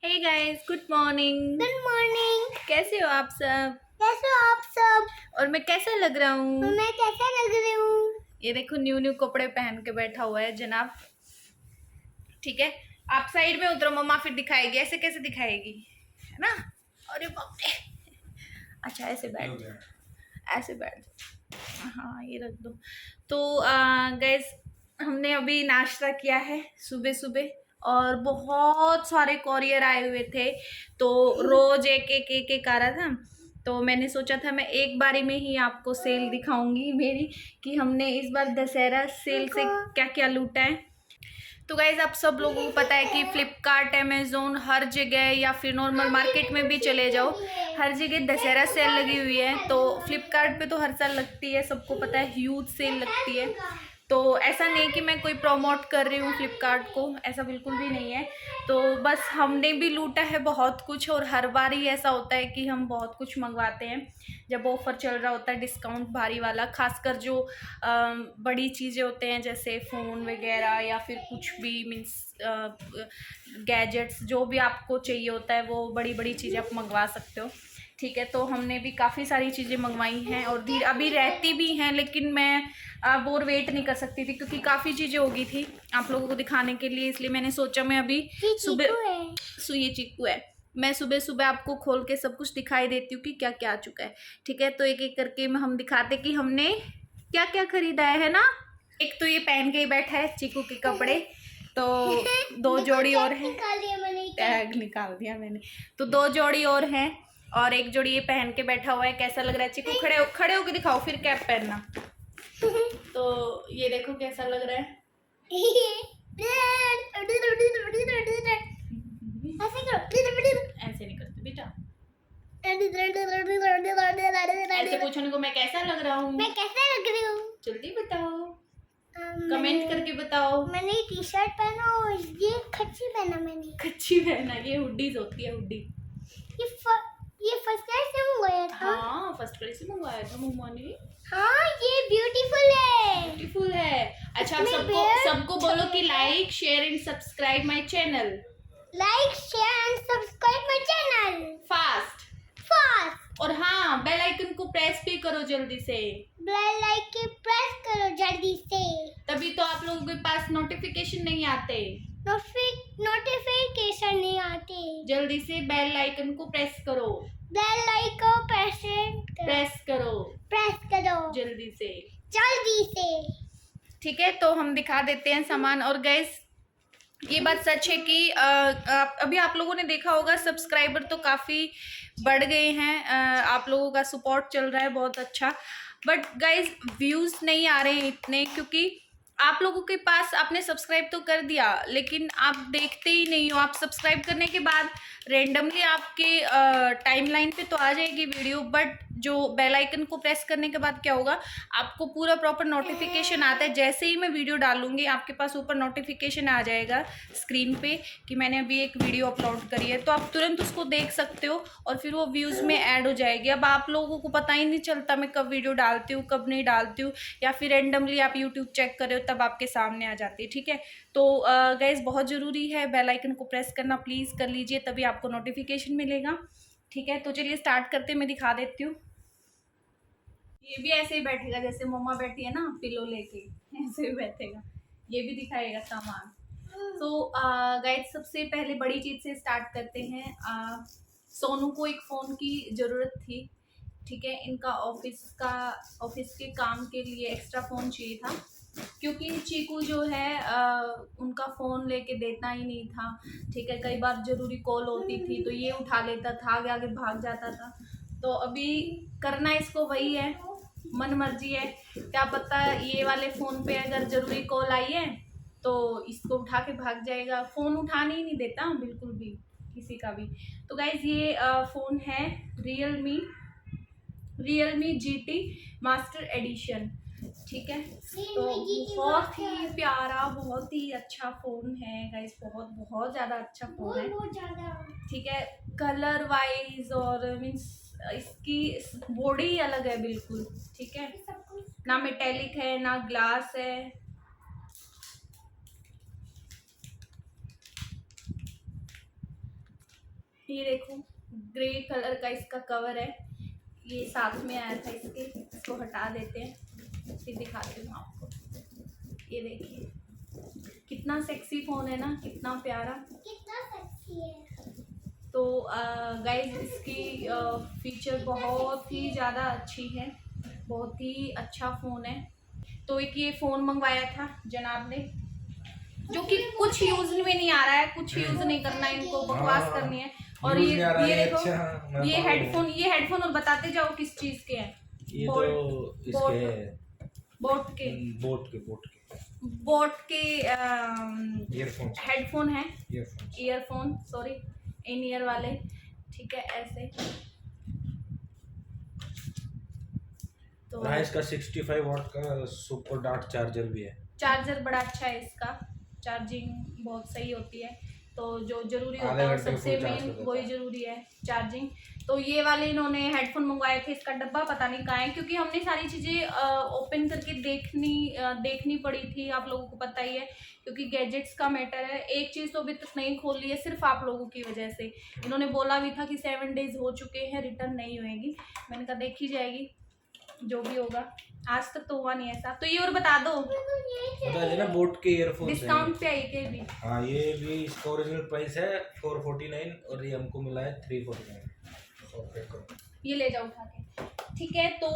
हे guys, good morning. Good morning. कैसे हो आप सब? कैसे हो आप सब? और मैं कैसा लग रहा हूँ? मैं कैसे लग रही हूँ? ये देखो, न्यू न्यू कपड़े पहन के बैठा हुआ है जनाब। ठीक है, आप साइड में उतरो, मम्मा फिर दिखाएगी। ऐसे कैसे दिखाएगी, है ना? अरे बाप रे। अच्छा, ऐसे बैठ जाओ, ऐसे बैठ जाओ। हाँ, ये रख दो। तो गाइस, हमने अभी नाश्ता किया है सुबह सुबह, और बहुत सारे कॉरियर आए हुए थे। तो रोज एक एक एक एक आ रहा था। तो मैंने सोचा था मैं एक बारी में ही आपको सेल दिखाऊंगी मेरी, कि हमने इस बार दशहरा सेल से क्या क्या लूटा है। तो गाइज, आप सब लोगों को पता है कि फ्लिपकार्ट, अमेजोन, हर जगह, या फिर नॉर्मल मार्केट में भी चले जाओ, हर जगह दशहरा सेल लगी हुई है। तो फ्लिपकार्ट पे तो हर साल लगती है, सबको पता है, ह्यूज सेल लगती है। तो ऐसा नहीं कि मैं कोई प्रमोट कर रही हूँ फ्लिपकार्ट को, ऐसा बिल्कुल भी नहीं है। तो बस हमने भी लूटा है बहुत कुछ, और हर बार ही ऐसा होता है कि हम बहुत कुछ मंगवाते हैं जब ऑफर चल रहा होता है, डिस्काउंट भारी वाला। खासकर जो बड़ी चीज़ें होते हैं, जैसे फ़ोन वगैरह या फिर कुछ भी मीन्स गैजेट्स, जो भी आपको चाहिए होता है, वो बड़ी बड़ी चीज़ें आप मंगवा सकते हो। ठीक है, तो हमने भी काफ़ी सारी चीज़ें मंगवाई हैं, और अभी रहती भी हैं, लेकिन मैं अब और वेट नहीं कर सकती थी क्योंकि काफ़ी चीज़ें हो गई थी आप लोगों को दिखाने के लिए। इसलिए मैंने सोचा मैं अभी सुबह, ये चीकू है, मैं सुबह सुबह आपको खोल के सब कुछ दिखाई देती हूँ कि क्या क्या आ चुका है। ठीक है, तो एक एक करके हम दिखाते कि हमने क्या क्या खरीदा है ना। एक तो ये पहन के ही बैठा है चीकू के कपड़े, तो दो जोड़ी और है। टैग निकाल दिया मैंने। तो दो जोड़ी और हैं, और एक जोड़ी ये पहन के बैठा हुआ है। कैसा लग रहा है चीकू? खड़े होके दिखाओ, फिर कैप पहनना। तो ये देखो कैसा लग रहा है। ऐसे नहीं करते बेटा, ऐसे पूछने को मैं कैसा लग रहा हूँ? मैं कैसे लग रही हूँ? जल्दी बताओ, कमेंट करके बताओ। मैंने टी शर्ट पहना और ये कच्ची पहना। मैंने कच्ची पहना, ये हुडीज होती है, हुडी। ये फर्स्ट क्लास से मंगवाया था। हाँ, फर्स्ट क्लास से मंगवाया था मम्मा ने। हाँ, ये ब्यूटीफुल है। ब्यूटीफुल है। अच्छा, आप सबको बोलो कि like, share and subscribe my channel. Like, share and subscribe my channel fast. और हाँ, बेल आइकन को प्रेस भी करो जल्दी से। बेल आइकन प्रेस करो जल्दी से, तभी तो आप लोगों के पास नोटिफिकेशन नहीं आते। नोटिफिकेशन नहीं आते। जल्दी से बेल आइकन को प्रेस करो। बेल आइकन प्रेस करो जल्दी से। ठीक है, तो हम दिखा देते हैं सामान। और गाइस, ये बात सच है कि अभी आप लोगों ने देखा होगा, सब्सक्राइबर तो काफ़ी बढ़ गए हैं। आप लोगों का सपोर्ट चल रहा है बहुत अच्छा, बट गाइज व्यूज़ नहीं आ रहे हैं इतने, क्योंकि आप लोगों के पास, आपने सब्सक्राइब तो कर दिया लेकिन आप देखते ही नहीं हो। आप सब्सक्राइब करने के बाद रेंडमली आपके टाइमलाइन पे तो आ जाएगी वीडियो, बट जो बेल आइकन को प्रेस करने के बाद क्या होगा, आपको पूरा प्रॉपर नोटिफिकेशन आता है। जैसे ही मैं वीडियो डालूंगी, आपके पास ऊपर नोटिफिकेशन आ जाएगा स्क्रीन पे कि मैंने अभी एक वीडियो अपलोड करी है, तो आप तुरंत उसको देख सकते हो, और फिर वो व्यूज़ में ऐड हो जाएगी। अब आप लोगों को पता ही नहीं चलता मैं कब वीडियो डालती हूँ, कब नहीं डालती हूँ, या फिर रेंडमली आप यूट्यूब चेक कर रहे हो तब आपके सामने आ जाती है। ठीक है, तो गाइज, बहुत ज़रूरी है बेल आइकन को प्रेस करना, प्लीज़ कर लीजिए, तभी आपको नोटिफिकेशन मिलेगा। ठीक है, तो चलिए स्टार्ट करते, मैं दिखा देती हूँ। ये भी ऐसे ही बैठेगा जैसे मम्मा बैठी है ना, पिलो लेके, ऐसे ही बैठेगा। ये भी दिखाएगा सामान। तो गाइस, सबसे पहले बड़ी चीज से स्टार्ट करते हैं। सोनू को एक फ़ोन की ज़रूरत थी। ठीक है, इनका ऑफिस के काम के लिए एक्स्ट्रा फ़ोन चाहिए था, क्योंकि चीकू जो है उनका फ़ोन लेके देता ही नहीं था। ठीक है, कई बार ज़रूरी कॉल होती थी तो ये उठा लेता था, आगे आगे भाग जाता था। तो अभी करना इसको वही है, मन मर्जी है। क्या पता ये वाले फ़ोन पे अगर ज़रूरी कॉल आई है तो इसको उठा के भाग जाएगा। फ़ोन उठाने ही नहीं देता बिल्कुल भी, किसी का भी। तो गाइज़, ये फ़ोन है रियलमी GT मास्टर एडिशन। ठीक है, तो बहुत ही प्यारा, बहुत ही अच्छा फ़ोन है गाइज़, बहुत ज़्यादा अच्छा फ़ोन है। ठीक है, कलर वाइज और मीन्स इसकी बॉडी अलग है बिल्कुल। ठीक है, ना मेटेलिक है ना ग्लास है। ये देखो ग्रे कलर का इसका कवर है, ये साथ में आया था इसके, इसको हटा देते हैं फिर दिखाती हूँ आपको। ये देखिए कितना सेक्सी फ़ोन है ना, कितना प्यारा। कितना सेक्सी है। तो गाइज इसकी फीचर बहुत ही ज़्यादा अच्छी है, बहुत ही अच्छा फ़ोन है। तो एक ये फ़ोन मंगवाया था जनाब ने, जो कि कुछ यूज़ में नहीं आ रहा है, कुछ यूज़ नहीं करना है इनको, बकवास करनी है। और ये देखो अच्छा, ये हेडफोन और बताते जाओ किस चीज़ के हैं। ये तो इसके बोट के हेडफोन है, ईयरफोन सॉरी, इन ईयर वाले, ठीक है ऐसे। तो हाँ, इसका 65 वॉट का सुपर डार्ट चार्जर भी है। चार्जर बड़ा अच्छा है इसका, चार्जिंग बहुत सही होती है। तो जो जरूरी होता है सबसे मेन वही जरूरी है, चार्जिंग। तो ये वाले इन्होंने हेडफोन मंगवाए थे, इसका डब्बा पता नहीं कहाँ है, क्योंकि हमने सारी चीज़ें ओपन करके देखनी पड़ी थी, आप लोगों को पता ही है, क्योंकि गैजेट्स का मैटर है। एक चीज़ तो अभी तक नहीं खोल ली है, सिर्फ आप लोगों की वजह से। इन्होंने बोला भी था कि 7 डेज हो चुके हैं, रिटर्न नहीं होएगी। मैंने कहा देखी जाएगी जो भी होगा, आज तक तो हुआ नहीं ऐसा। तो ये और बता दो, बता देना बोट के ईयरफोन डिस्काउंट पे आई के भी। हाँ, ये भी इसका ओरिजिनल प्राइस है 449 और ये हमको मिला है 349। ये ले जाओ उठा के, ठीक है। तो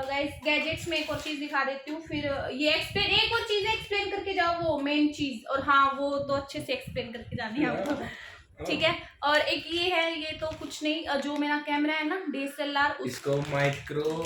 गाइस गैजेट्स में एक और चीज दिखा देती हूँ, फिर ये एक और चीज एक्सप्लेन करके जाओ, वो मेन चीज। और हाँ, वो तो अच्छे से एक्सप्लेन करके जानी है आपको, ठीक है। और एक ये है, ये तो कुछ नहीं, जो मेरा कैमरा है ना DSLR, इसको माइक्रो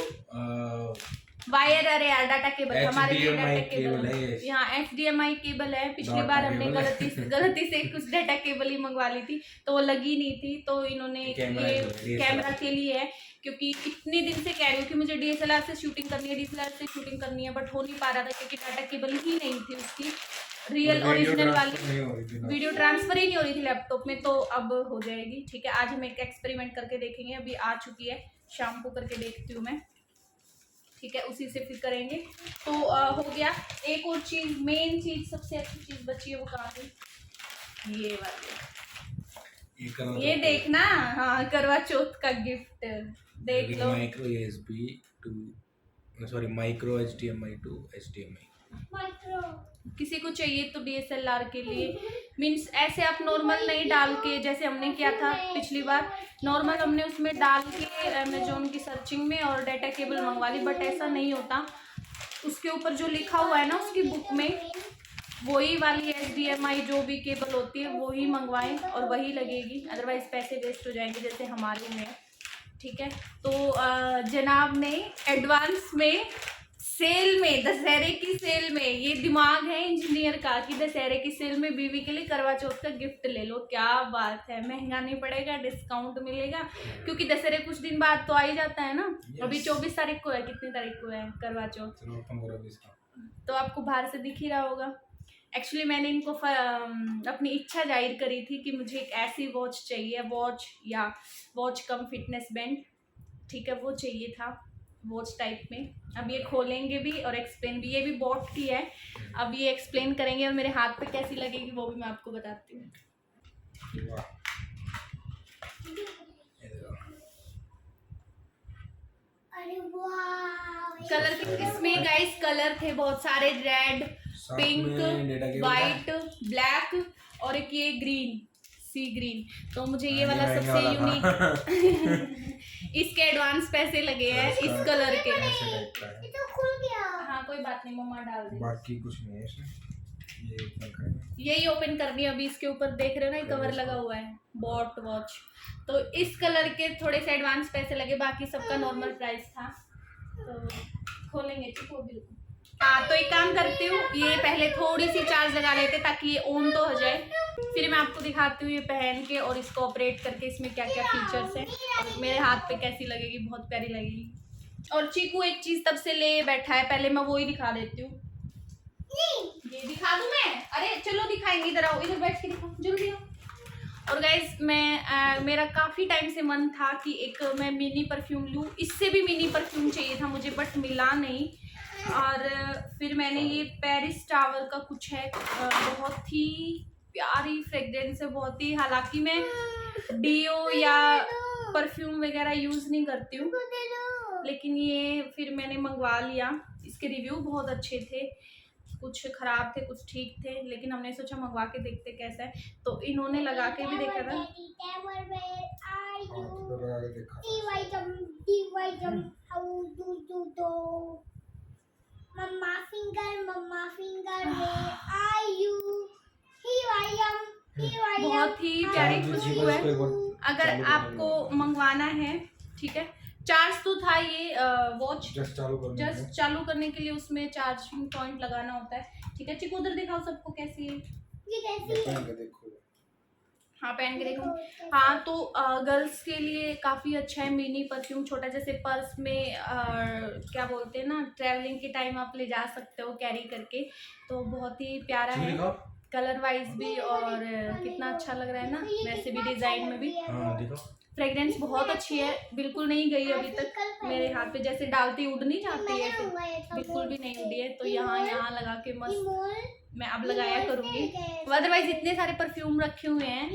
वायर, अरे यार डाटा केबल, हमारे लिए डाटा केबल है ये। यहाँ HDMI केबल है। पिछली डाटा बार हमने केबल गलती से कुछ डाटा केबल ही मंगवा ली थी, तो वो लगी नहीं थी। तो इन्होंने ये कैमरा के लिए है, क्योंकि इतने दिन से कह रही हूँ कि मुझे DSLR से शूटिंग करनी है, DSLR से शूटिंग करनी है, बट हो नहीं पा रहा था क्योंकि डाटा केबल ही नहीं थी उसकी रियल ओरिजिनल वाली, वीडियो ट्रांसफर ही नहीं हो रही थी लैपटॉप में। तो अब हो जाएगी, ठीक है। आज हम एक एक्सपेरिमेंट करके देखेंगे, अभी आ चुकी है, शाम को करके देखती हूँ मैं, ठीक है, उसी से फिर करेंगे। तो हो गया। एक और चीज, मेन चीज, सबसे अच्छी चीज बची है, वो कहाँ गई? ये वाली, ये देखना, हाँ, करवा चौथ का गिफ्ट देख लो। Micro USB to sorry micro HDMI to HDMI। किसी को चाहिए तो DSLR के लिए, मीन्स ऐसे आप नॉर्मल नहीं डाल के, जैसे हमने किया था पिछली बार, नॉर्मल हमने उसमें डाल के अमेजोन की सर्चिंग में और डाटा केबल मंगवा ली, बट ऐसा नहीं होता। उसके ऊपर जो लिखा हुआ है ना उसकी बुक में, वही वाली HDMI जो भी केबल होती है वही मंगवाएं और वही लगेगी, अदरवाइज पैसे वेस्ट हो जाएंगे, जैसे हमारे में, ठीक है। तो जनाब ने एडवांस में सेल में, दशहरे की सेल में, ये दिमाग है इंजीनियर का कि दशहरे की सेल में बीवी के लिए करवा चौथ का गिफ्ट ले लो। क्या बात है, महंगा नहीं पड़ेगा, डिस्काउंट मिलेगा, क्योंकि दशहरे कुछ दिन बाद तो आ ही जाता है ना। अभी 24 तारीख को है, कितनी तारीख को है करवा चौथ, तो आपको बाहर से दिख ही रहा होगा। एक्चुअली मैंने इनको अपनी इच्छा जाहिर करी थी कि मुझे एक ऐसी वॉच चाहिए, वॉच कम फिटनेस बैंड, ठीक है, वो चाहिए था वॉच टाइप में। अब ये खोलेंगे भी और एक्सप्लेन भी, ये भी बॉट की है, अब ये एक्सप्लेन करेंगे और मेरे हाथ पे कैसी लगेगी वो भी मैं आपको बताती हूँ। अरे वाह, कलर इसमें गाइस कलर थे बहुत सारे, रेड, पिंक, वाइट, ब्लैक और एक ये ग्रीन, सी ग्रीन। तो मुझे ये वाला सबसे यूनिक इसके एडवांस पैसे लगे हैं इस कलर के। ये तो खुल गया। हाँ कोई बात नहीं, मम्मा डाल दे, बाकी कुछ नहीं है इसमें, यही ओपन करनी है अभी। इसके ऊपर देख रहे हो ना कवर लगा हुआ है, बॉट वॉच, तो इस कलर के थोड़े से एडवांस पैसे लगे, बाकी सबका नॉर्मल प्राइस था। तो खोलेंगे, ठीक हो, बिल्कुल। हाँ, तो एक काम करती हूँ, ये पहले थोड़ी सी चार्ज लगा लेते ताकि ये ऑन तो हो जाए, फिर मैं आपको दिखाती हूँ ये पहन के और इसको ऑपरेट करके इसमें क्या क्या फीचर्स हैं और मेरे हाथ पे कैसी लगेगी, बहुत प्यारी लगेगी। और चीकू एक चीज तब से ले बैठा है, पहले मैं वो ही दिखा देती हूँ। ये दिखा दूँ मैं? अरे चलो दिखाएंगे, इधर आओ, इधर बैठ के दिखाओ, जल्दी आओ। और गाइज मेरा काफ़ी टाइम से मन था कि एक मैं मिनी परफ्यूम लूँ, इससे भी मिनी परफ्यूम चाहिए था मुझे, बट मिला नहीं। और फिर मैंने ये पेरिस टावर का कुछ है, बहुत ही प्यारी फ्रेग्रेंस है, बहुत ही, हालांकि मैं डीओ या परफ्यूम वगैरह यूज़ नहीं करती हूँ, दे दो। लेकिन ये फिर मैंने मंगवा लिया। इसके रिव्यू बहुत अच्छे थे, कुछ ख़राब थे कुछ ठीक थे, लेकिन हमने सोचा मंगवा के देखते कैसा है। तो इन्होंने लगा के भी देखा था। मम्मा finger where are you? Here I am. Here I am. बहुत ही प्यारी खुशबू है। अगर आपको मंगवाना है, ठीक है, चार्ज तो था ये वॉच जस्ट चालू करने के लिए, उसमें चार्जिंग पॉइंट लगाना होता है, ठीक है। चिकू उधर दिखाओ सबको कैसी है। ये कैसी है? हाँ पहन के देखो। हाँ तो गर्ल्स के लिए काफ़ी अच्छा है मिनी परफ्यूम, छोटा जैसे पर्स में क्या बोलते हैं ना, ट्रैवलिंग के टाइम आप ले जा सकते हो कैरी करके, तो बहुत ही प्यारा है कलर वाइज भी, और कितना अच्छा लग रहा है ना, वैसे भी डिज़ाइन में भी। फ्रेग्रेंस बहुत अच्छी है, बिल्कुल नहीं गई अभी तक मेरे हाथ पे, जैसे डालती उड़ नहीं जाती है ऐसे, बिल्कुल भी नहीं उड़ी है। तो यहाँ लगा के मस्त मैं अब लगाया करूँगी। अदरवाइज इतने सारे परफ्यूम रखे हुए हैं,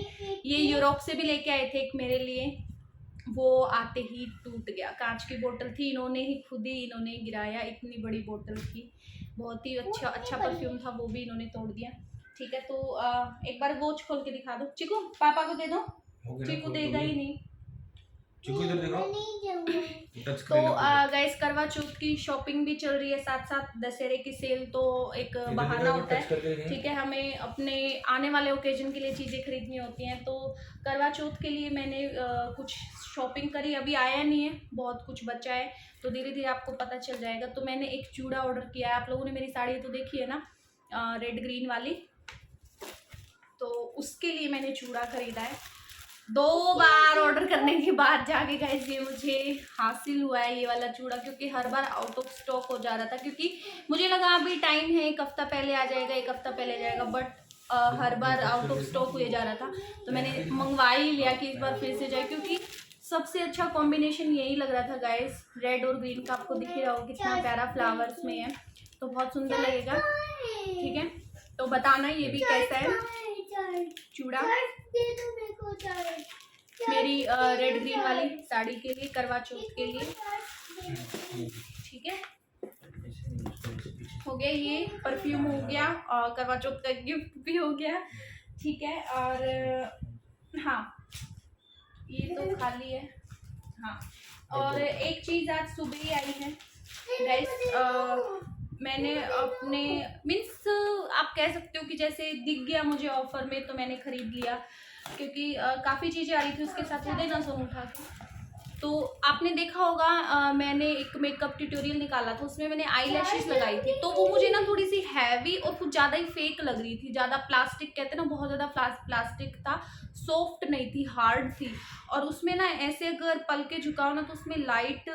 ये यूरोप से भी लेके आए थे एक मेरे लिए, वो आते ही टूट गया। कांच की बोतल थी, इन्होंने ही खुद ही इन्होंने गिराया, इतनी बड़ी बोतल थी, बहुत ही अच्छा परफ्यूम था, वो भी इन्होंने तोड़ दिया। ठीक है, तो एक बार वॉच खोल के दिखा दो चिकू, पापा को दे दो। चिकू देगा ही नहीं। चिकू इधर देखो। तो गाइस करवा चौथ की शॉपिंग भी चल रही है, साथ साथ दशहरे की सेल, तो एक बहाना होता है, ठीक है, हमें अपने आने वाले ओकेजन के लिए चीज़ें खरीदनी होती हैं। तो करवा चौथ के लिए मैंने कुछ शॉपिंग करी, अभी आया नहीं है, बहुत कुछ बचा है, तो धीरे धीरे आपको पता चल जाएगा। तो मैंने एक चूड़ा ऑर्डर किया है, आप लोगों ने मेरी साड़ी तो देखी है ना, रेड ग्रीन वाली, तो उसके लिए मैंने चूड़ा खरीदा है। 2 बार ऑर्डर करने के बाद जाके गाइस ये मुझे हासिल हुआ है ये वाला चूड़ा, क्योंकि हर बार आउट ऑफ स्टॉक हो जा रहा था, क्योंकि मुझे लगा अभी टाइम है, 1 हफ्ता पहले आ जाएगा, 1 हफ्ता पहले आ जाएगा, but her bar out of stock हुए जा रहा था। तो मैंने मंगवा ही लिया कि इस बार फिर से जाए, क्योंकि सबसे अच्छा कॉम्बिनेशन यही लग रहा था गाइस, रेड और ग्रीन का। आपको दिख ही रहा हो कितना प्यारा फ्लावर्स में है, तो बहुत सुंदर लगेगा, ठीक है। तो बताना ये भी कैसा है चूड़ा मेरी रेड ग्रीन वाली साड़ी के लिए, करवा चौथ के लिए, ठीक है। हो गया ये परफ्यूम, हो गया, और करवा चौथ का गिफ्ट भी हो गया, ठीक है। और हाँ ये तो खाली है, हाँ। और एक चीज़ आज सुबह ही आई है गाइस, मैंने अपने मीन्स आप कह सकते हो कि जैसे दिख गया मुझे ऑफर में, तो मैंने ख़रीद लिया, क्योंकि काफ़ी चीज़ें आ रही थी उसके साथ, उदय ना सुन उठा के। तो आपने देखा होगा मैंने एक मेकअप ट्यूटोरियल निकाला था, उसमें मैंने आई लैशेस लगाई थी, तो वो मुझे ना थोड़ी सी हैवी और कुछ ज़्यादा ही फेक लग रही थी, ज़्यादा प्लास्टिक कहते हैं ना, बहुत ज़्यादा प्लास्टिक था, सॉफ्ट नहीं थी, हार्ड थी। और उसमें ना ऐसे अगर पल के झुकाओ ना, तो उसमें लाइट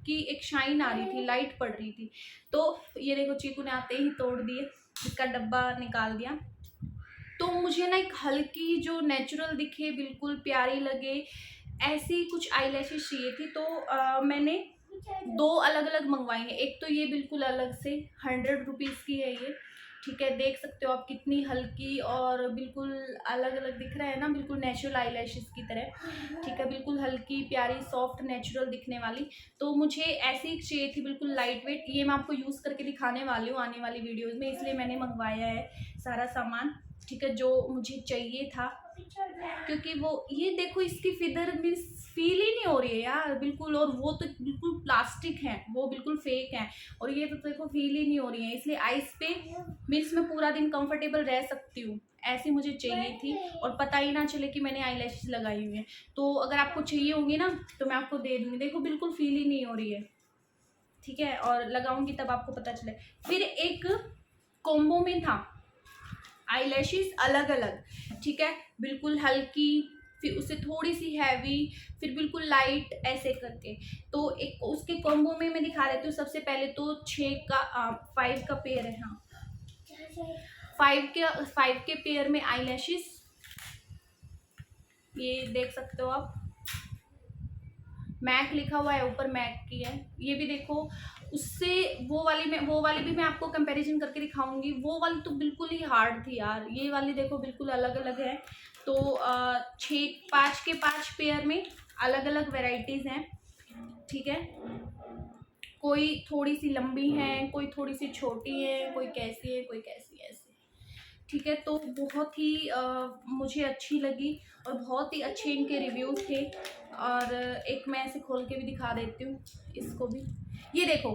की एक शाइन आ रही थी, लाइट पड़ रही थी। तो ये देखो चीकू ने आते ही तोड़ दिए, इसका डब्बा निकाल दिया। तो मुझे ना एक हल्की जो नेचुरल दिखे, बिल्कुल प्यारी लगे, ऐसी कुछ आई लैशेस चाहिए थी। तो मैंने 2 अलग अलग मंगवाई हैं। एक तो ये बिल्कुल अलग से 100 रुपीज़ की है ये, ठीक है, देख सकते हो आप कितनी हल्की और बिल्कुल अलग अलग दिख रहा है ना, बिल्कुल नेचुरल आई लैशेस की तरह, ठीक है, बिल्कुल हल्की प्यारी सॉफ्ट नेचुरल दिखने वाली। तो मुझे ऐसी चाहिए थी, बिल्कुल लाइट वेट। ये मैं आपको यूज़ करके दिखाने वाली हूँ आने वाली वीडियोज़ में, इसलिए मैंने मंगवाया है सारा सामान, ठीक है, जो मुझे चाहिए था। क्योंकि वो ये देखो इसकी फिदर मीन्स फील ही नहीं हो रही है यार बिल्कुल, और वो तो बिल्कुल प्लास्टिक है, वो बिल्कुल फेक है, और ये तो देखो फील ही नहीं हो रही है। इसलिए आइस पे मीन्स मैं पूरा दिन कंफर्टेबल रह सकती हूँ, ऐसी मुझे चाहिए थी, और पता ही ना चले कि मैंने आई लैशेस लगाई हुई हैं। तो अगर आपको चाहिए होंगी ना, तो मैं आपको दे दूँगी। देखो बिल्कुल फील ही नहीं हो रही है, ठीक है, और लगाऊंगी तब आपको पता चले। फिर एक कॉम्बो में था आई लैशेस अलग अलग, ठीक है, बिल्कुल हल्की, फिर उससे थोड़ी सी हैवी, फिर बिल्कुल लाइट, ऐसे करके। तो एक उसके कॉम्बो में मैं दिखा देती हूँ। सबसे पहले तो 5 का पेयर है, हाँ 5 के पेयर में आई लैशेस, ये देख सकते हो आप, मैक लिखा हुआ है ऊपर, मैक की है। ये भी देखो, उससे वो वाली भी मैं आपको कंपैरिजन करके दिखाऊंगी। वो वाली तो बिल्कुल ही हार्ड थी यार, ये वाली देखो बिल्कुल अलग अलग है। तो 5 के 5 पेयर में अलग अलग वेराइटीज़ हैं, ठीक है। कोई थोड़ी सी लंबी है, कोई थोड़ी सी छोटी है, कोई कैसी है, कोई कैसी है, ऐसे, ठीक है। तो बहुत ही मुझे अच्छी लगी और बहुत ही अच्छे इनके रिव्यूज़ थे। और एक मैं ऐसे खोल के भी दिखा देती हूँ इसको भी। ये देखो,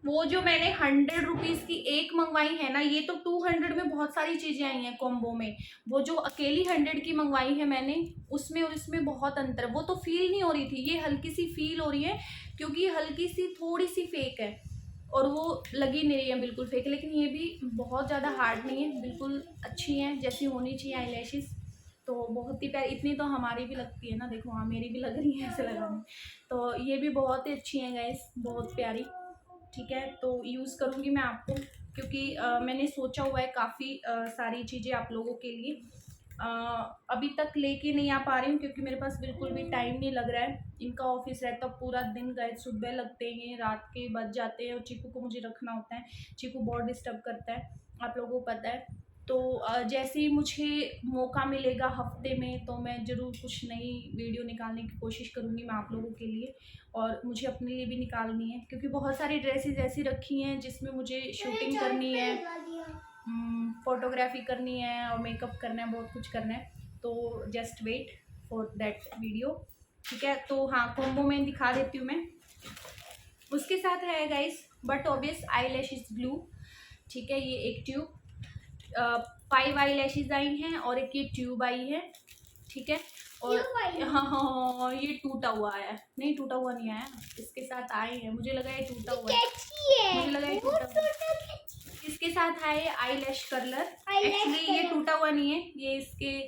वो जो मैंने 100 रुपीज़ की एक मंगवाई है ना, ये तो 200 में बहुत सारी चीज़ें आई हैं कॉम्बो में। वो जो अकेली 100 की मंगवाई है मैंने, उसमें और इसमें बहुत अंतर है। वो तो फील नहीं हो रही थी, ये हल्की सी फील हो रही है, क्योंकि ये हल्की सी थोड़ी सी फेक है और वो लगी नहीं रही है बिल्कुल फेक। लेकिन ये भी बहुत ज़्यादा हार्ड नहीं है, बिल्कुल अच्छी हैं जैसी होनी चाहिए आई लैशेज़। तो बहुत ही प्यारी, इतनी तो हमारी भी लगती है ना, देखो हाँ मेरी भी लग रही है ऐसे लगा रही। तो ये भी बहुत ही अच्छी हैं गाइस, बहुत प्यारी, ठीक है। तो यूज़ करूँगी मैं आपको, क्योंकि मैंने सोचा हुआ है काफ़ी सारी चीज़ें आप लोगों के लिए। अभी तक लेके नहीं आ पा रही हूँ क्योंकि मेरे पास बिल्कुल भी टाइम नहीं लग रहा है। इनका ऑफिस रहता पूरा दिन, गए सुबह लगते हैं, रात के बज जाते हैं, और चीकू को मुझे रखना होता है। चीकू बहुत डिस्टर्ब करता है, आप लोगों को पता है। तो जैसे ही मुझे मौका मिलेगा हफ्ते में, तो मैं ज़रूर कुछ नई वीडियो निकालने की कोशिश करूँगी मैं आप लोगों के लिए। और मुझे अपने लिए भी निकालनी है, क्योंकि बहुत सारी ड्रेसेस ऐसी रखी हैं जिसमें मुझे शूटिंग करनी है, फोटोग्राफी करनी है और मेकअप करना है, बहुत कुछ करना है। तो just wait for that video, ठीक है। तो हाँ, कॉम्बो में दिखा देती हूँ मैं। उसके साथ है guys but obvious I lashes glue, ठीक है। ये एक ट्यूब 5 आई लैशेज़ आई हैं और एक ये ट्यूब आई है, ठीक है। और हाँ, ये टूटा हुआ आया, नहीं टूटा हुआ नहीं आया, इसके साथ आए हैं। मुझे लगा ये टूटा हुआ है, मुझे लगा ये टूटा हुआ। इसके साथ आए आई लैश कर्लर, एक्चुअली ये टूटा हुआ नहीं है, ये इसके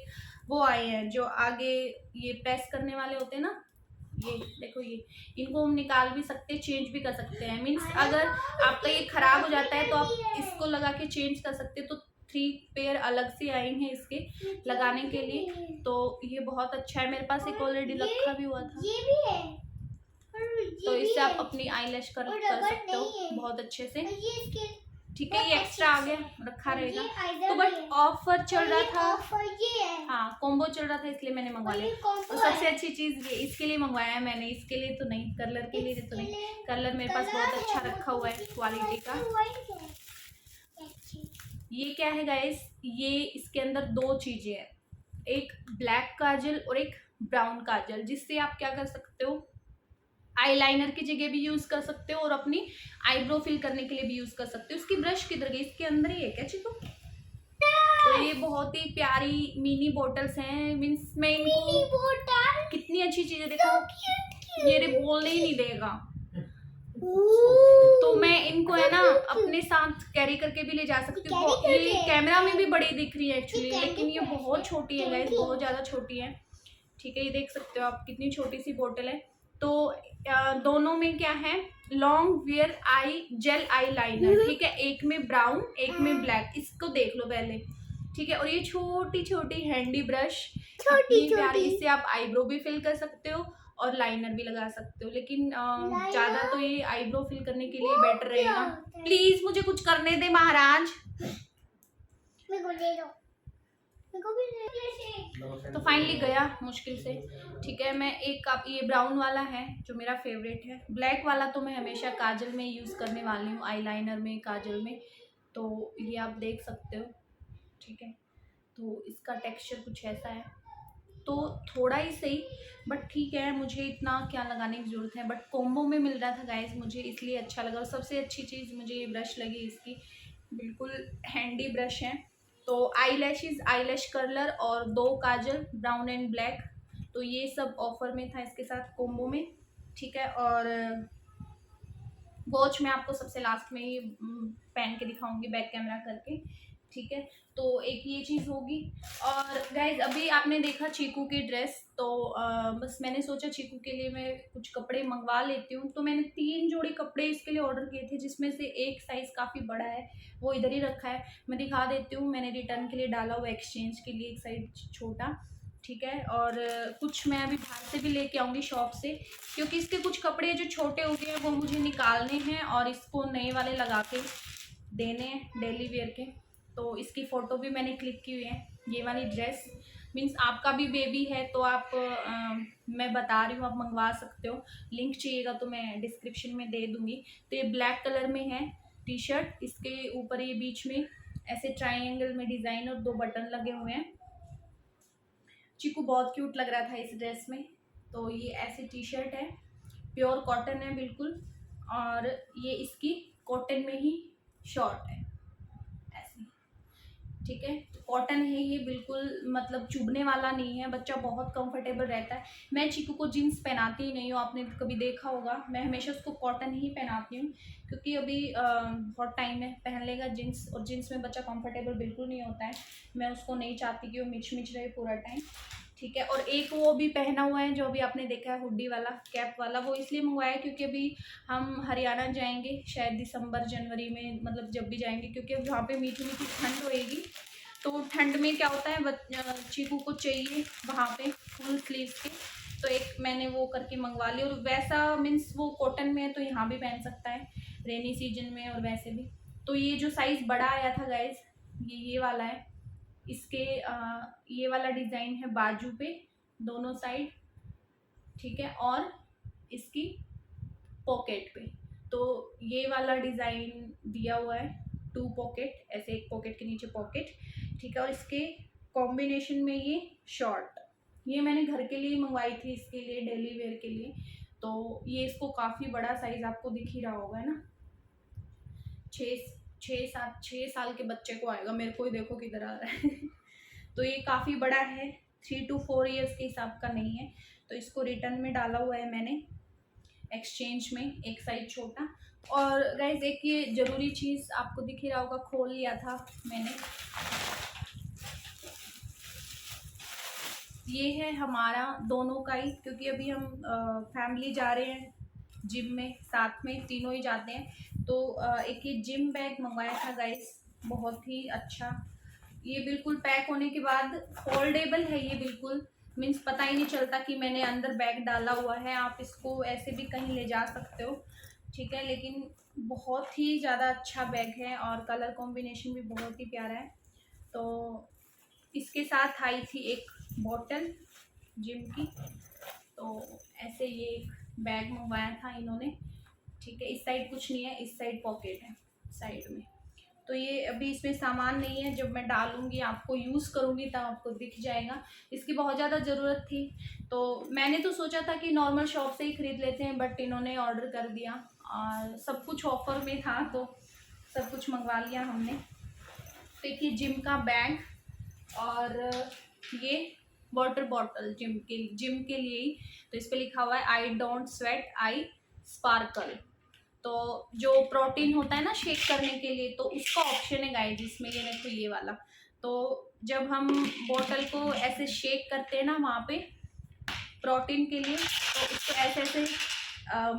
वो आए हैं जो आगे ये प्रेस करने वाले होते हैं ना, ये देखो, ये इनको हम निकाल भी सकते हैं, चेंज भी कर सकते हैं। मीन्स अगर आपका ये खराब हो जाता है तो आप इसको लगा के चेंज कर सकते हैं। तो 3 पेयर अलग से आए हैं इसके लगाने के लिए, तो ये बहुत अच्छा है। मेरे पास एक ऑलरेडी रखा भी हुआ था, ये भी है, तो इससे आप अपनी आई लैश कर सकते हो बहुत अच्छे से, ठीक है। ये एक्स्ट्रा आ गया, रखा रहेगा। तो बट ऑफर चल रहा था, हाँ कॉम्बो चल रहा था, इसलिए मैंने मंगवा लिया। तो सबसे अच्छी चीज़ ये इसके लिए मंगवाया है मैंने, इसके लिए तो नहीं, कलर के लिए तो नहीं। कलर मेरे पास बहुत अच्छा रखा हुआ है क्वालिटी का। ये क्या है गाइस, ये इसके अंदर 2 चीज़ें हैं, एक ब्लैक काजल और एक ब्राउन काजल, जिससे आप क्या कर सकते हो, आईलाइनर की जगह भी यूज कर सकते हो और अपनी आईब्रो फिल करने के लिए भी यूज कर सकते हो। इसकी ब्रश किधर गई, इसके अंदर ही है क्या चिकू? तो ये बहुत ही प्यारी मिनी बॉटल्स हैं। मीन्स मैं इनको कितनी अच्छी चीजें, देखो ये रे बोलने ही नहीं देगा, तो मैं इनको है ना अपने साथ कैरी करके भी ले जा सकती हूँ। ये कैमरा में भी बड़ी दिख रही है एक्चुअली, लेकिन ये बहुत छोटी है गाइस, बहुत ज़्यादा छोटी है, ठीक है। ये देख सकते हो आप कितनी छोटी सी बोतल है। तो दोनों में क्या है, लॉन्ग वियर आई जेल आई लाइनर, ठीक है। एक में ब्राउन, एक में ब्लैक, इसको देख लो पहले, ठीक है। और ये छोटी छोटी हैंडी ब्रश, छोटी प्यारी, इससे आप आईब्रो भी फिल कर सकते हो और लाइनर भी लगा सकते हो। लेकिन ज़्यादा तो ये आईब्रो फिल करने के लिए बेटर रहेगा। प्लीज मुझे कुछ करने दे महाराज। तो फाइनली गया मुश्किल से, ठीक है। मैं एक आप, ये ब्राउन वाला है जो मेरा फेवरेट है, ब्लैक वाला तो मैं हमेशा काजल में यूज़ करने वाली हूँ, आईलाइनर में, काजल में। तो ये आप देख सकते हो, ठीक है। तो इसका टेक्सचर कुछ ऐसा है, तो थोड़ा ही सही बट ठीक है, मुझे इतना क्या लगाने की ज़रूरत है। बट कॉम्बो में मिल रहा था गाइस, मुझे इसलिए अच्छा लगा। और सबसे अच्छी चीज़ मुझे ये ब्रश लगी, इसकी बिल्कुल हैंडी ब्रश है। तो आई लैशेज़, आई लैश कर्लर और 2 काजल ब्राउन एंड ब्लैक, तो ये सब ऑफर में था इसके साथ कॉम्बो में, ठीक है। और वॉच मैं आपको सबसे लास्ट में ही पहन के दिखाऊंगी बैक कैमरा करके, ठीक है। तो एक ये चीज़ होगी। और गाइज अभी आपने देखा चीकू की ड्रेस, तो बस मैंने सोचा चीकू के लिए मैं कुछ कपड़े मंगवा लेती हूँ। तो मैंने 3 जोड़ी कपड़े इसके लिए ऑर्डर किए थे, जिसमें से एक साइज़ काफ़ी बड़ा है, वो इधर ही रखा है, मैं दिखा देती हूँ। मैंने रिटर्न के लिए डाला हुआ, एक्सचेंज के लिए एक साइज छोटा, ठीक है। और कुछ मैं अभी बाहर से भी लेके आऊँगी शॉप से, क्योंकि इसके कुछ कपड़े जो छोटे हो गए हैं वो मुझे निकालने हैं और इसको नए वाले लगा के देने हैं डेली वेयर के। तो इसकी फ़ोटो भी मैंने क्लिक की हुई है। ये वाली ड्रेस मीन्स आपका भी बेबी है तो आप मैं बता रही हूँ, आप मंगवा सकते हो। लिंक चाहिएगा तो मैं डिस्क्रिप्शन में दे दूँगी। तो ये ब्लैक कलर में है टी शर्ट, इसके ऊपर ये बीच में ऐसे ट्रायंगल में डिज़ाइन और 2 बटन लगे हुए हैं। चीकू बहुत क्यूट लग रहा था इस ड्रेस में। तो ये ऐसी टी शर्ट है, प्योर कॉटन है बिल्कुल, और ये इसकी कॉटन में ही शॉर्ट है ऐसी, ठीक है। कॉटन है ये, बिल्कुल मतलब चुभने वाला नहीं है, बच्चा बहुत कंफर्टेबल रहता है। मैं चीकू को जीन्स पहनाती ही नहीं हूँ, आपने कभी देखा होगा, मैं हमेशा उसको कॉटन ही पहनाती हूँ, क्योंकि अभी बहुत टाइम है पहन लेगा जीन्स, और जीन्स में बच्चा कंफर्टेबल बिल्कुल नहीं होता है। मैं उसको नहीं चाहती कि वो मिच मिच रहे पूरा टाइम, ठीक है। और एक वो भी पहना हुआ है जो अभी आपने देखा है हुडी वाला, कैप वाला, वो इसलिए मंगवाया है क्योंकि अभी हम हरियाणा जाएंगे शायद दिसंबर जनवरी में, मतलब जब भी जाएंगे, क्योंकि वहाँ पे मीठी मीठी ठंड होएगी। तो ठंड में क्या होता है, चीकू को चाहिए वहाँ पे फुल स्लीव्स के, तो एक मैंने वो करके मंगवा लिया। और वैसा मीन्स वो कॉटन में है तो यहाँ भी पहन सकता है रेनी सीजन में और वैसे भी। तो ये जो साइज़ बड़ा आया था गाइज, ये वाला है। इसके ये वाला डिज़ाइन है बाजू पे दोनों साइड, ठीक है, और इसकी पॉकेट पे तो ये वाला डिज़ाइन दिया हुआ है, 2 पॉकेट, ऐसे एक पॉकेट के नीचे पॉकेट, ठीक है। और इसके कॉम्बिनेशन में ये शॉर्ट, ये मैंने घर के लिए मंगवाई थी, इसके लिए डेली वेयर के लिए। तो ये इसको काफ़ी बड़ा साइज़ आपको दिख ही रहा होगा, है ना। 6 साल के बच्चे को आएगा, मेरे को ही देखो किधर आ रहा है तो ये काफ़ी बड़ा है, 3 to 4 ईयर्स के हिसाब का नहीं है। तो इसको रिटर्न में डाला हुआ है मैंने, एक्सचेंज में, एक साइज छोटा। और गाइज एक ये ज़रूरी चीज़ आपको दिख ही रहा होगा, खोल लिया था मैंने, ये है हमारा दोनों का ही, क्योंकि अभी हम फैमिली जा रहे हैं जिम में, साथ में तीनों ही जाते हैं। तो एक ये जिम बैग मंगवाया था गाइस, बहुत ही अच्छा। ये बिल्कुल पैक होने के बाद फोल्डेबल है ये बिल्कुल, मीन्स पता ही नहीं चलता कि मैंने अंदर बैग डाला हुआ है। आप इसको ऐसे भी कहीं ले जा सकते हो, ठीक है। लेकिन बहुत ही ज़्यादा अच्छा बैग है और कलर कॉम्बिनेशन भी बहुत ही प्यारा है। तो इसके साथ आई थी एक बॉटल जिम की, तो ऐसे ये एक बैग मंगवाया था इन्होंने, ठीक है। इस साइड कुछ नहीं है, इस साइड पॉकेट है साइड में। तो ये अभी इसमें सामान नहीं है, जब मैं डालूंगी आपको यूज़ करूंगी तब आपको दिख जाएगा। इसकी बहुत ज़्यादा ज़रूरत थी, तो मैंने तो सोचा था कि नॉर्मल शॉप से ही ख़रीद लेते हैं, बट इन्होंने ऑर्डर कर दिया और सब कुछ ऑफ़र में था तो सब कुछ मंगवा लिया हमने। तो एक ये जिम का बैग और ये वाटर बॉटल जिम के लिए ही। तो इस पर लिखा हुआ है I don't sweat I sparkle. तो जो प्रोटीन होता है ना शेक करने के लिए, तो उसका ऑप्शन है गाइस इसमें, ये देखो ये वाला। तो जब हम बोतल को ऐसे शेक करते हैं ना वहाँ पे प्रोटीन के लिए, तो उसको ऐसे ऐसे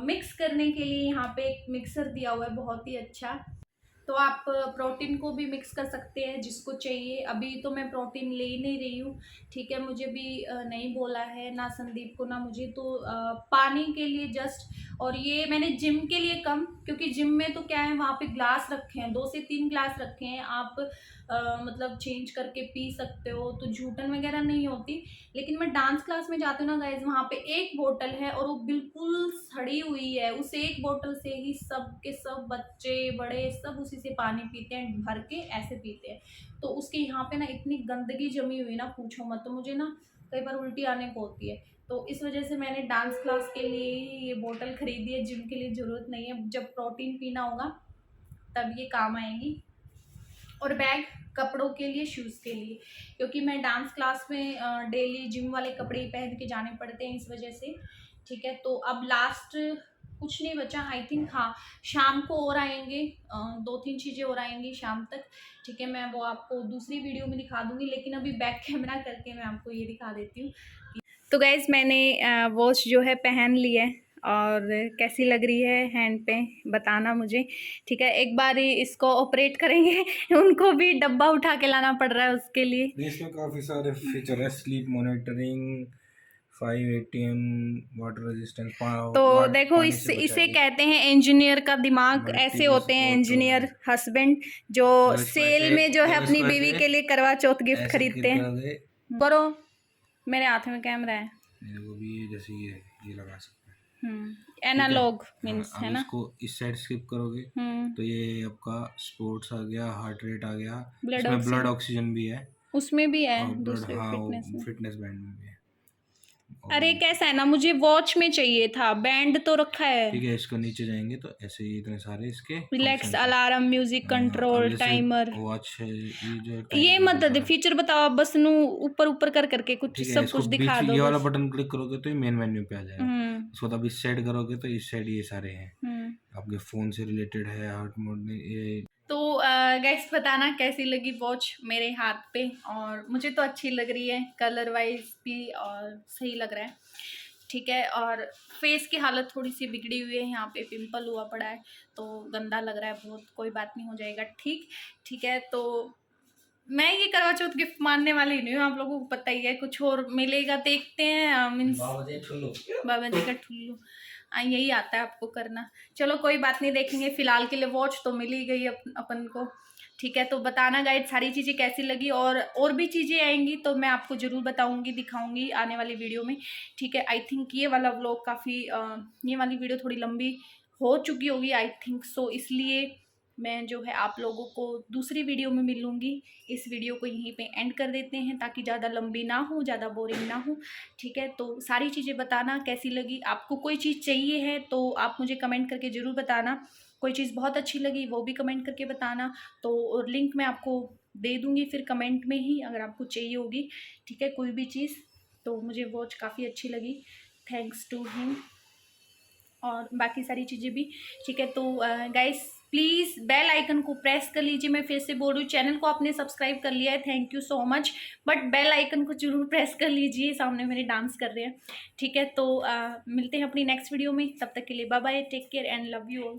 मिक्स करने के लिए यहाँ पे एक मिक्सर दिया हुआ है बहुत ही अच्छा। तो आप प्रोटीन को भी मिक्स कर सकते हैं जिसको चाहिए। अभी तो मैं प्रोटीन ले ही नहीं रही हूँ, ठीक है। मुझे भी नहीं बोला है ना संदीप को ना मुझे, तो पानी के लिए जस्ट। और ये मैंने जिम के लिए कम, क्योंकि जिम में तो क्या है वहाँ पे ग्लास रखे हैं, 2 से 3 ग्लास रखे हैं, आप मतलब चेंज करके पी सकते हो, तो झूठन वगैरह नहीं होती। लेकिन मैं डांस क्लास में जाती हूँ ना गाइज, वहाँ पे एक बोतल है और वो बिल्कुल सड़ी हुई है, उस एक बोतल से ही सब के सब बच्चे बड़े सब उसी से पानी पीते हैं, भर के ऐसे पीते हैं। तो उसके यहाँ पे ना इतनी गंदगी जमी हुई ना पूछो मत, तो मुझे ना कई बार उल्टी आने को होती है। तो इस वजह से मैंने डांस क्लास के लिए ही ये बोतल खरीदी है, जिम के लिए ज़रूरत नहीं है। जब प्रोटीन पीना होगा तब ये काम आएगी। और बैग कपड़ों के लिए, शूज़ के लिए, क्योंकि मैं डांस क्लास में डेली जिम वाले कपड़े ही पहन के जाने पड़ते हैं इस वजह से, ठीक है। तो अब लास्ट कुछ नहीं बचा आई थिंक, हाँ शाम को और आएंगे 2-3 चीज़ें और आएंगी शाम तक, ठीक है। मैं वो आपको दूसरी वीडियो में दिखा दूँगी, लेकिन अभी बैक कैमरा करके मैं आपको ये दिखा देती हूँ। तो गाइज़ मैंने वॉच जो है पहन ली है और कैसी लग रही है हैंड पे बताना मुझे, ठीक है। एक बार ही इसको ऑपरेट करेंगे उनको भी डब्बा उठा के लाना पड़ रहा है उसके लिए। इसमें काफ़ी सारे फीचर है, sleep monitoring, 5 ATM, water resistance, तो देखो इसे कहते हैं इंजीनियर का दिमाग। ऐसे होते हैं इंजीनियर हस्बैंड जो सेल में जो है अपनी बीवी के लिए करवा चौथ गिफ्ट खरीदते हैं। बरो मेरे हाथ में कैमरा है, वो भी जैसे ये लगा सकते हैं। एनालॉग मीन्स अब है ना। इसको इस साइड स्किप करोगे तो ये आपका स्पोर्ट्स आ गया, हार्ट रेट आ गया, इसमें ब्लड ऑक्सीजन भी है, उसमें भी है, और ब्लड, दूसरे हाँ, फिटनेस में। फिटनेस बैंड में भी है। अरे कैसा है ना, मुझे वॉच में चाहिए था, बैंड तो रखा है। ठीक है, इसको नीचे जाएंगे तो ऐसे ही इतने सारे इसके relax, alarm, music control, timer. Watch है ये जो ये मत दे फीचर बताओ बस नू, ऊपर ऊपर करके कुछ ठीक है, सब इसको कुछ दिखा बीच दो ये वाला बस। बटन क्लिक करोगे तो ये मेन मेन्यू पे आ जाएगा। इसको तब इस साइड करोगे तो इस साइड ये सारे हैं, आपके फोन से रिलेटेड है, हार्ट मोड में ये। तो गाइस बताना कैसी लगी वॉच मेरे हाथ पे, और मुझे तो अच्छी लग रही है कलर वाइज भी, और सही लग रहा है, ठीक है। और फेस की हालत थोड़ी सी बिगड़ी हुई है, यहाँ पे पिंपल हुआ पड़ा है तो गंदा लग रहा है बहुत, कोई बात नहीं, हो जाएगा ठीक है। तो मैं ये करवा चौथ गिफ्ट मानने वाली नहीं हूँ, आप लोगों को पता ही है, कुछ और मिलेगा देखते हैं। मीन्स बाबा जी का ठुल्लू यही आता है आपको करना। चलो कोई बात नहीं, देखेंगे। फिलहाल के लिए वॉच तो मिल ही गई अपन को, ठीक है। तो बताना गाइड सारी चीज़ें कैसी लगी, और भी चीज़ें आएंगी तो मैं आपको ज़रूर बताऊंगी, दिखाऊंगी आने वाली वीडियो में, ठीक है। आई थिंक ये वाला व्लॉग काफ़ी ये वाली वीडियो थोड़ी लंबी हो चुकी होगी आई थिंक सो, इसलिए मैं जो है आप लोगों को दूसरी वीडियो में मिलूँगी। इस वीडियो को यहीं पे एंड कर देते हैं ताकि ज़्यादा लंबी ना हो, ज़्यादा बोरिंग ना हो, ठीक है। तो सारी चीज़ें बताना कैसी लगी, आपको कोई चीज़ चाहिए है तो आप मुझे कमेंट करके ज़रूर बताना, कोई चीज़ बहुत अच्छी लगी वो भी कमेंट करके बताना, तो लिंक मैं आपको दे दूँगी फिर कमेंट में ही अगर आपको चाहिए होगी, ठीक है, कोई भी चीज़। तो मुझे वॉच काफ़ी अच्छी लगी, थैंक्स टू हिम, और बाकी सारी चीज़ें भी, ठीक है। तो गाइस प्लीज़ बेल आइकन को प्रेस कर लीजिए, मैं फिर से बोल रही हूँ, चैनल को आपने सब्सक्राइब कर लिया है, thank you so much, but bell icon को जरूर प्रेस कर लीजिए, सामने मेरे डांस कर रहे हैं, ठीक है। तो मिलते हैं अपनी नेक्स्ट वीडियो में, तब तक के लिए bye bye, take care and love you all.